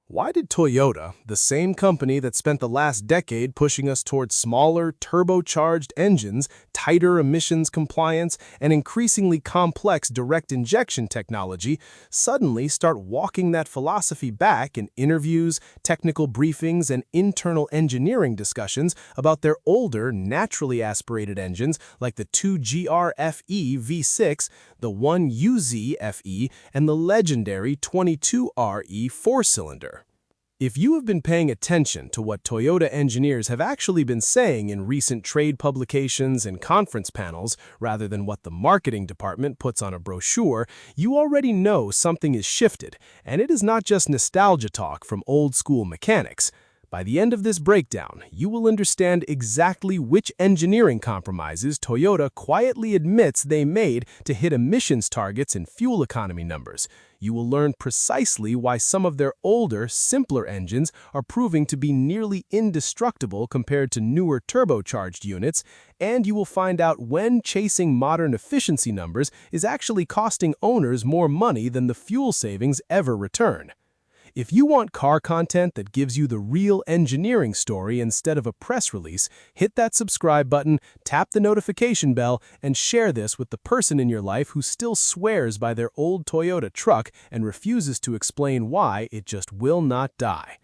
Why did Toyota, the same company that spent the last decade pushing us towards smaller, turbocharged engines, tighter emissions compliance, and increasingly complex direct injection technology, suddenly start walking that philosophy back in interviews, technical briefings, and internal engineering discussions about their older, naturally aspirated engines like the 2GR-FE V6, the 1UZ-FE, and the legendary 22RE four-cylinder? If you have been paying attention to what Toyota engineers have actually been saying in recent trade publications and conference panels, rather than what the marketing department puts on a brochure, you already know something is shifted, and it is not just nostalgia talk from old-school mechanics. By the end of this breakdown, you will understand exactly which engineering compromises Toyota quietly admits they made to hit emissions targets and fuel economy numbers. You will learn precisely why some of their older, simpler engines are proving to be nearly indestructible compared to newer turbocharged units, and you will find out when chasing modern efficiency numbers is actually costing owners more money than the fuel savings ever return. If you want car content that gives you the real engineering story instead of a press release, hit that subscribe button, tap the notification bell, and share this with the person in your life who still swears by their old Toyota truck and refuses to explain why it just will not die.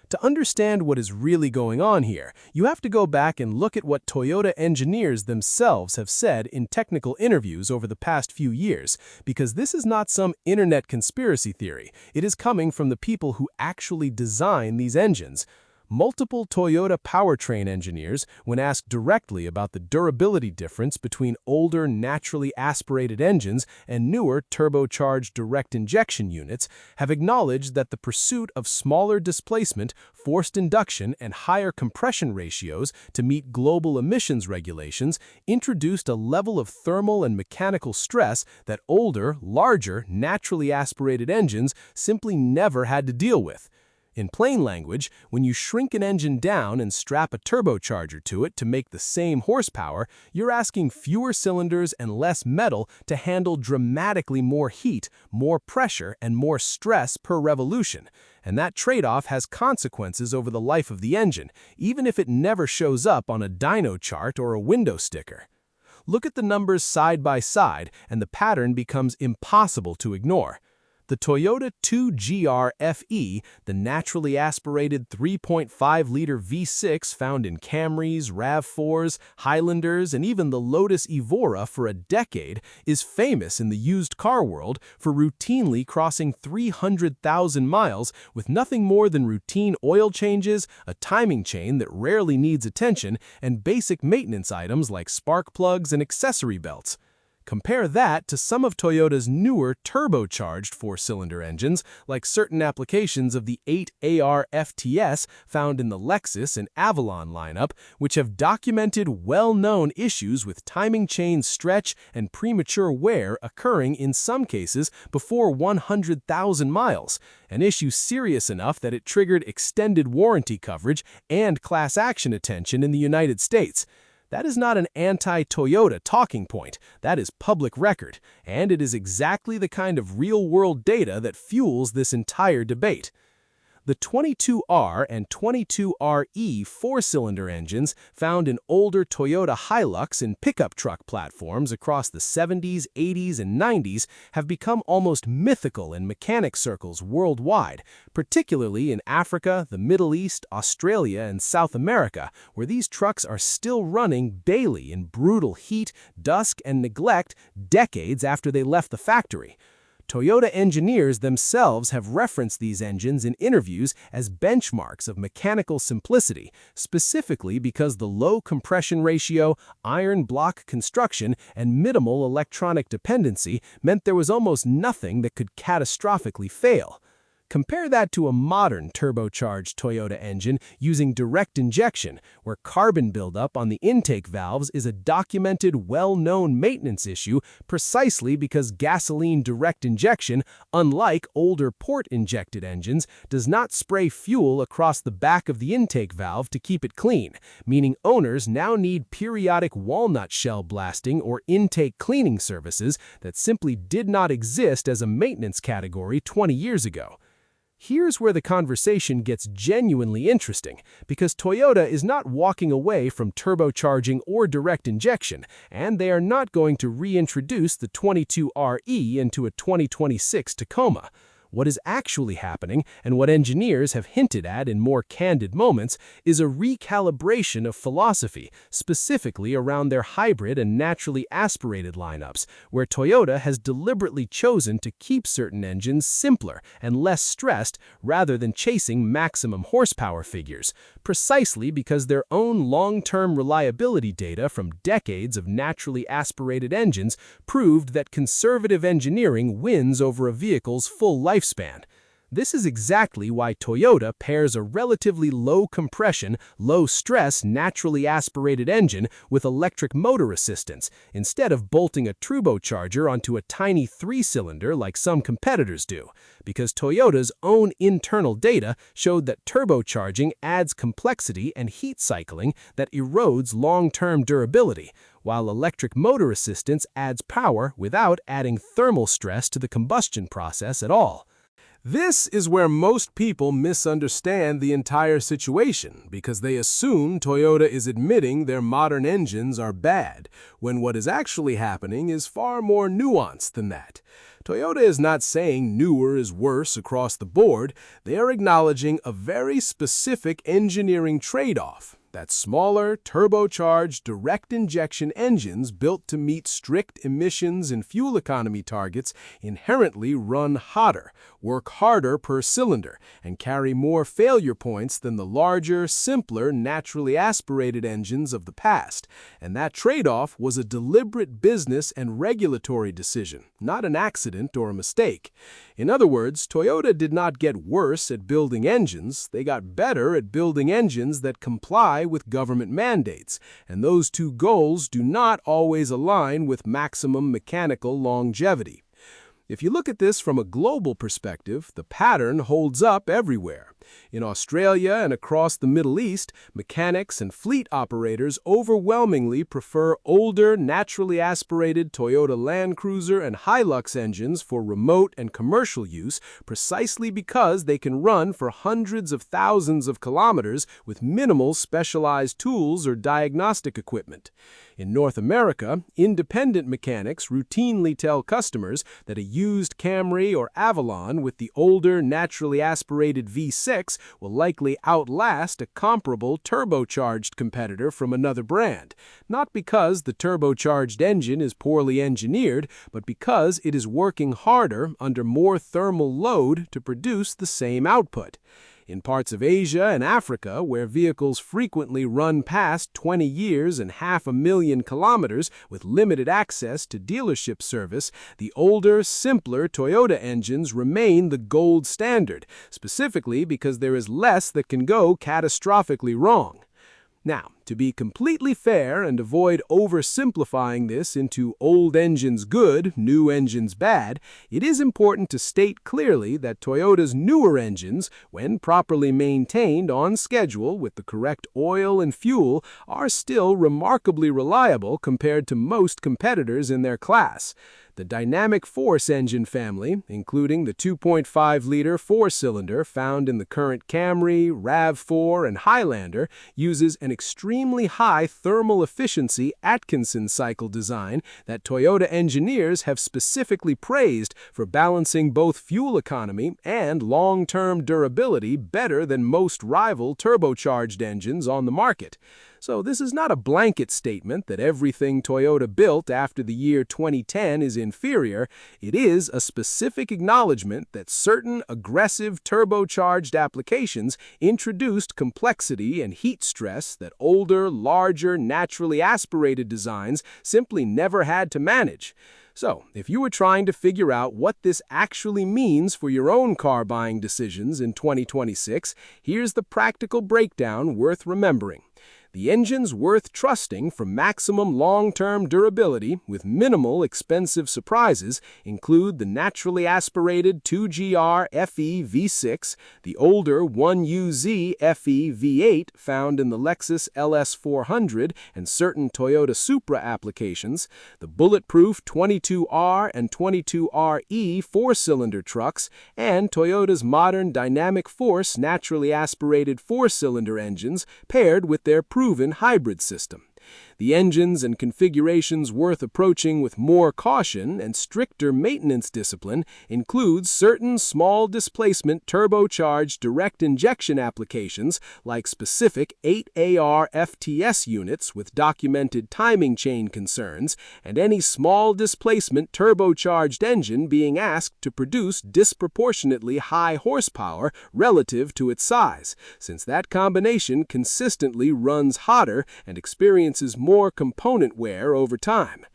To understand what is really going on here, you have to go back and look at what Toyota engineers themselves have said in technical interviews over the past few years, because this is not some internet conspiracy theory. It is coming from the people who actually design these engines. Multiple Toyota powertrain engineers, when asked directly about the durability difference between older naturally aspirated engines and newer turbocharged direct injection units, have acknowledged that the pursuit of smaller displacement, forced induction, and higher compression ratios to meet global emissions regulations introduced a level of thermal and mechanical stress that older, larger, naturally aspirated engines simply never had to deal with. In plain language, when you shrink an engine down and strap a turbocharger to it to make the same horsepower, you're asking fewer cylinders and less metal to handle dramatically more heat, more pressure, and more stress per revolution. And that trade-off has consequences over the life of the engine, even if it never shows up on a dyno chart or a window sticker. Look at the numbers side by side, and the pattern becomes impossible to ignore. The Toyota 2GR-FE, the naturally aspirated 3.5-liter V6 found in Camrys, RAV4s, Highlanders, and even the Lotus Evora for a decade, is famous in the used car world for routinely crossing 300,000 miles with nothing more than routine oil changes, a timing chain that rarely needs attention, and basic maintenance items like spark plugs and accessory belts. Compare that to some of Toyota's newer turbocharged four-cylinder engines, like certain applications of the 8AR FTS found in the Lexus and Avalon lineup, which have documented well-known issues with timing chain stretch and premature wear occurring in some cases before 100,000 miles, an issue serious enough that it triggered extended warranty coverage and class action attention in the United States. That is not an anti-Toyota talking point, that is public record, and it is exactly the kind of real-world data that fuels this entire debate. The 22R and 22RE four-cylinder engines found in older Toyota Hilux and pickup truck platforms across the 70s, 80s, and 90s have become almost mythical in mechanic circles worldwide, particularly in Africa, the Middle East, Australia, and South America, where these trucks are still running daily in brutal heat, dust, and neglect decades after they left the factory. Toyota engineers themselves have referenced these engines in interviews as benchmarks of mechanical simplicity, specifically because the low compression ratio, iron block construction, and minimal electronic dependency meant there was almost nothing that could catastrophically fail. Compare that to a modern turbocharged Toyota engine using direct injection, where carbon buildup on the intake valves is a documented, well-known maintenance issue precisely because gasoline direct injection, unlike older port-injected engines, does not spray fuel across the back of the intake valve to keep it clean, meaning owners now need periodic walnut shell blasting or intake cleaning services that simply did not exist as a maintenance category 20 years ago. Here's where the conversation gets genuinely interesting, because Toyota is not walking away from turbocharging or direct injection, and they are not going to reintroduce the 22RE into a 2026 Tacoma. What is actually happening, and what engineers have hinted at in more candid moments, is a recalibration of philosophy, specifically around their hybrid and naturally aspirated lineups, where Toyota has deliberately chosen to keep certain engines simpler and less stressed rather than chasing maximum horsepower figures, precisely because their own long-term reliability data from decades of naturally aspirated engines proved that conservative engineering wins over a vehicle's full lifespan. This is exactly why Toyota pairs a relatively low-compression, low-stress, naturally aspirated engine with electric motor assistance, instead of bolting a turbocharger onto a tiny three-cylinder like some competitors do, because Toyota's own internal data showed that turbocharging adds complexity and heat cycling that erodes long-term durability, while electric motor assistance adds power without adding thermal stress to the combustion process at all. This is where most people misunderstand the entire situation, because they assume Toyota is admitting their modern engines are bad, when what is actually happening is far more nuanced than that. Toyota is not saying newer is worse across the board. They are acknowledging a very specific engineering trade-off: that smaller, turbocharged, direct-injection engines built to meet strict emissions and fuel economy targets inherently run hotter, work harder per cylinder, and carry more failure points than the larger, simpler, naturally aspirated engines of the past. And that trade-off was a deliberate business and regulatory decision, not an accident or a mistake. In other words, Toyota did not get worse at building engines, they got better at building engines that comply with government mandates, and those two goals do not always align with maximum mechanical longevity. If you look at this from a global perspective, the pattern holds up everywhere. In Australia and across the Middle East, mechanics and fleet operators overwhelmingly prefer older, naturally aspirated Toyota Land Cruiser and Hilux engines for remote and commercial use, precisely because they can run for hundreds of thousands of kilometers with minimal specialized tools or diagnostic equipment. In North America, independent mechanics routinely tell customers that a used Camry or Avalon with the older, naturally aspirated V6 will likely outlast a comparable turbocharged competitor from another brand, not because the turbocharged engine is poorly engineered, but because it is working harder under more thermal load to produce the same output. In parts of Asia and Africa, where vehicles frequently run past 20 years and 500,000 kilometers with limited access to dealership service, the older, simpler Toyota engines remain the gold standard, specifically because there is less that can go catastrophically wrong. Now, to be completely fair and avoid oversimplifying this into old engines good, new engines bad, it is important to state clearly that Toyota's newer engines, when properly maintained on schedule with the correct oil and fuel, are still remarkably reliable compared to most competitors in their class. The Dynamic Force engine family, including the 2.5-liter four-cylinder found in the current Camry, RAV4, and Highlander, uses an extremely high thermal efficiency Atkinson cycle design that Toyota engineers have specifically praised for balancing both fuel economy and long-term durability better than most rival turbocharged engines on the market. So this is not a blanket statement that everything Toyota built after the year 2010 is inferior. It is a specific acknowledgement that certain aggressive turbocharged applications introduced complexity and heat stress that older, larger, naturally aspirated designs simply never had to manage. So, if you were trying to figure out what this actually means for your own car buying decisions in 2026, here's the practical breakdown worth remembering. The engines worth trusting for maximum long-term durability with minimal expensive surprises include the naturally aspirated 2GR FE V6, the older 1UZ FE V8 found in the Lexus LS400 and certain Toyota Supra applications, the bulletproof 22R and 22RE four-cylinder trucks, and Toyota's modern dynamic force naturally aspirated four-cylinder engines paired with their proven hybrid system. The engines and configurations worth approaching with more caution and stricter maintenance discipline include certain small displacement turbocharged direct injection applications like specific 8AR FTS units with documented timing chain concerns, and any small displacement turbocharged engine being asked to produce disproportionately high horsepower relative to its size, since that combination consistently runs hotter and experiences more component wear over time.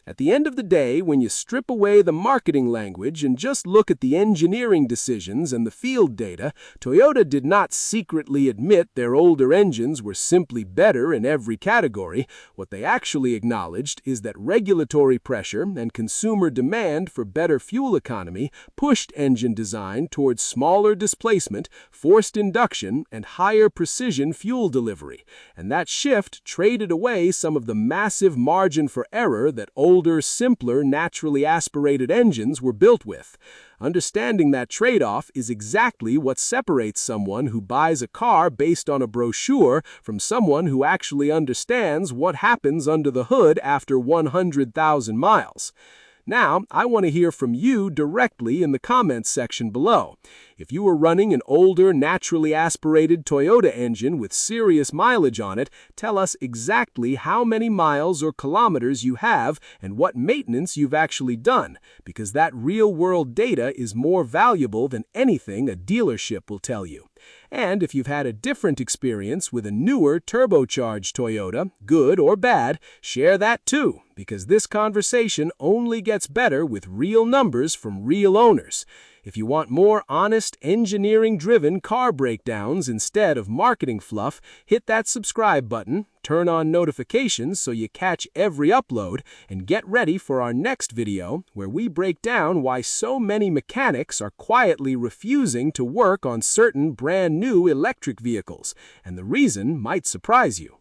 At the end of the day, when you strip away the marketing language and just look at the engineering decisions and the field data, Toyota did not secretly admit their older engines were simply better in every category. What they actually acknowledged is that regulatory pressure and consumer demand for better fuel economy pushed engine design towards smaller displacement, forced induction, and higher precision fuel delivery. And that shift traded away some of the massive margin for error that older, simpler, naturally aspirated engines were built with. Understanding that trade-off is exactly what separates someone who buys a car based on a brochure from someone who actually understands what happens under the hood after 100,000 miles. Now, I want to hear from you directly in the comments section below. If you are running an older, naturally aspirated Toyota engine with serious mileage on it, tell us exactly how many miles or kilometers you have and what maintenance you've actually done, because that real-world data is more valuable than anything a dealership will tell you. And if you've had a different experience with a newer turbocharged Toyota, good or bad, share that too, because this conversation only gets better with real numbers from real owners. If you want more honest, engineering-driven car breakdowns instead of marketing fluff, hit that subscribe button, turn on notifications so you catch every upload, and get ready for our next video where we break down why so many mechanics are quietly refusing to work on certain brand new electric vehicles, and the reason might surprise you.